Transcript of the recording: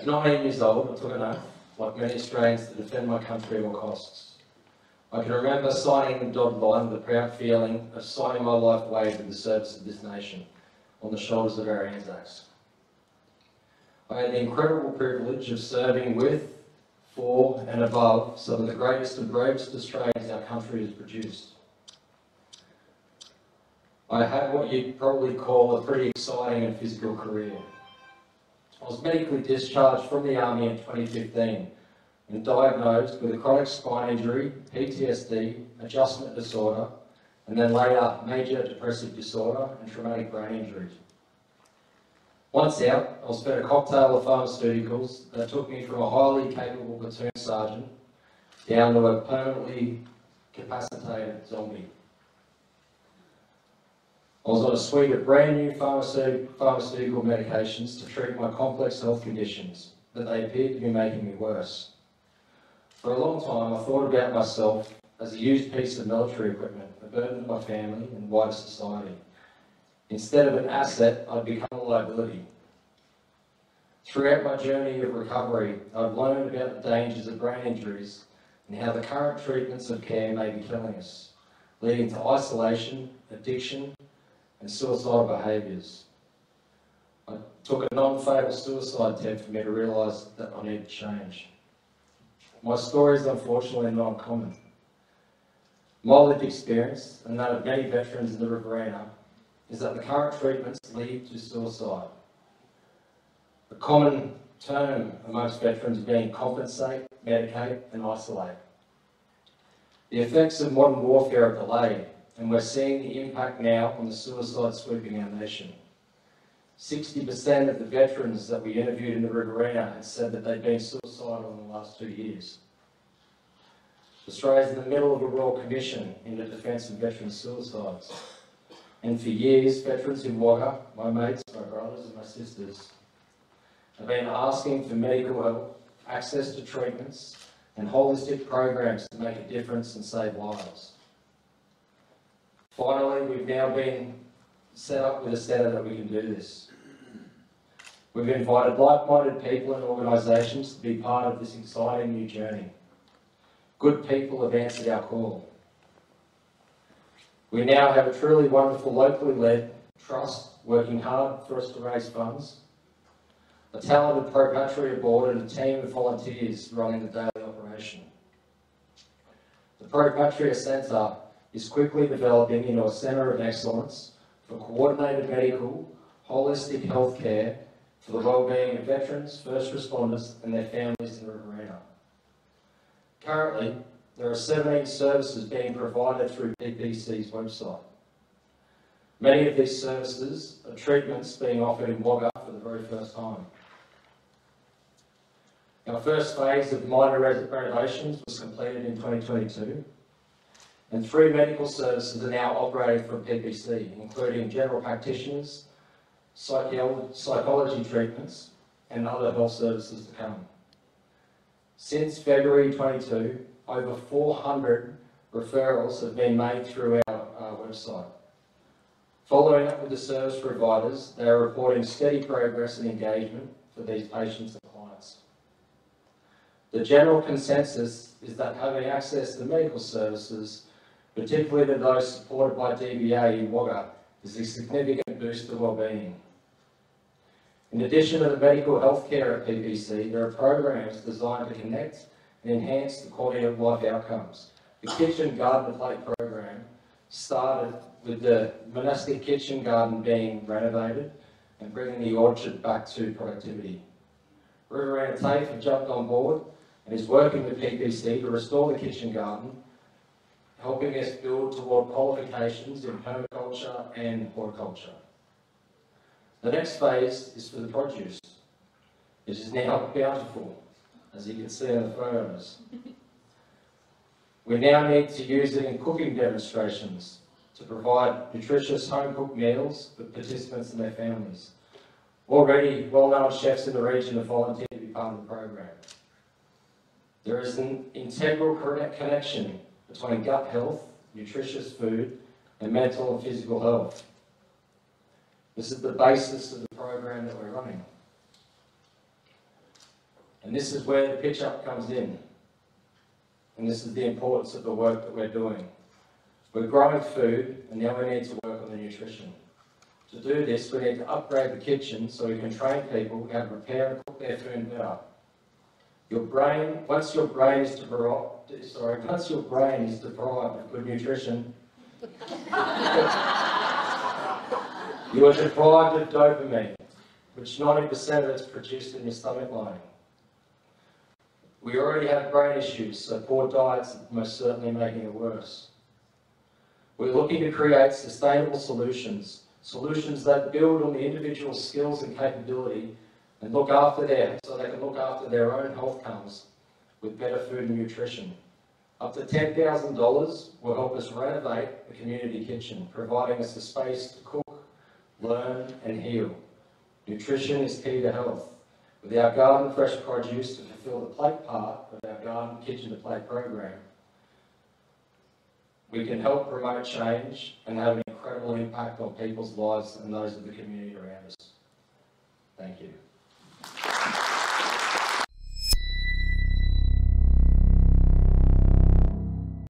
19 years old, I took an oath, like many Australians, to defend my country at all costs. I can remember signing the dotted line with a proud feeling of signing my life away to the service of this nation on the shoulders of our Anzacs. I had the incredible privilege of serving with, for and above some of the greatest and bravest Australians our country has produced. I had what you'd probably call a pretty exciting and physical career. I was medically discharged from the Army in 2015 and diagnosed with a chronic spine injury, PTSD, adjustment disorder, and then later major depressive disorder and traumatic brain injuries. Once out, I was fed a cocktail of pharmaceuticals that took me from a highly capable platoon sergeant down to a permanently capacitated zombie. I was on a suite of brand new pharmaceutical medications to treat my complex health conditions, but they appeared to be making me worse. For a long time, I thought about myself as a used piece of military equipment, a burden to my family and wider society. Instead of an asset, I'd become a liability. Throughout my journey of recovery, I've learned about the dangers of brain injuries and how the current treatments of care may be killing us, leading to isolation, addiction, and suicidal behaviours. I took a non-fatal suicide attempt for me to realise that I needed to change. My story is unfortunately not uncommon. My lived experience, and that of many veterans in the Riverina, is that the current treatments lead to suicide. A common term amongst veterans being compensate, medicate and isolate. The effects of modern warfare are delayed, and we're seeing the impact now on the suicide sweeping our nation. 60% of the veterans that we interviewed in the Riverina had said that they'd been suicidal in the last 2 years. Australia is in the middle of a Royal Commission into defence of veteran suicides. And for years, veterans in Wagga, my mates, my brothers and my sisters, have been asking for medical help, access to treatments and holistic programs to make a difference and save lives. Finally, we've now been set up with a centre that we can do this. We've invited like-minded people and organisations to be part of this exciting new journey. Good people have answered our call. We now have a truly wonderful locally led trust working hard for us to raise funds, a talented Patria board and a team of volunteers running the daily operation. The Patria Centre is quickly developing into a centre of excellence for coordinated medical, holistic health care for the well-being of veterans, first responders and their families in the Riverina. Currently, there are 17 services being provided through PPC's website. Many of these services are treatments being offered in Wagga for the very first time. Our first phase of minor renovations was completed in 2022, and 3 medical services are now operating from PPC, including general practitioners, psychology treatments, and other health services to come. Since February 22, over 400 referrals have been made through our website. Following up with the service providers, they are reporting steady progress and engagement for these patients and clients. The general consensus is that having access to medical services, particularly to those supported by DBA in Wagga, is a significant boost to well-being. In addition to the medical health care at PPC, there are programs designed to connect and enhance the quality of life outcomes. The Kitchen Garden Plate program started with the monastic kitchen garden being renovated and bringing the orchard back to productivity. Riverina TAFE have jumped on board and is working with PPC to restore the kitchen garden, helping us build toward qualifications in permaculture and horticulture. The next phase is for the produce. It is now bountiful, as you can see in the photos. We now need to use it in cooking demonstrations to provide nutritious home-cooked meals for participants and their families. Already well-known chefs in the region have volunteered to be part of the program. There is an integral connection between gut health, nutritious food, and mental and physical health. This is the basis of the program that we're running. And this is where the pitch-up comes in. And this is the importance of the work that we're doing. We're growing food, and now we need to work on the nutrition. To do this, we need to upgrade the kitchen so we can train people how to prepare and cook their food better. Once your brain is deprived of good nutrition, you are deprived of dopamine, which 90% of it is produced in your stomach lining. We already have brain issues, so poor diets are most certainly making it worse. We're looking to create sustainable solutions that build on the individual's skills and capability and so they can look after their own health comes with better food and nutrition. Up to $10,000 will help us renovate the community kitchen, providing us a space to cook, learn and heal. Nutrition is key to health. With our garden fresh produce to fulfil the plate part of our garden kitchen to plate program, we can help promote change and have an incredible impact on people's lives and those of the community around us. Thank you.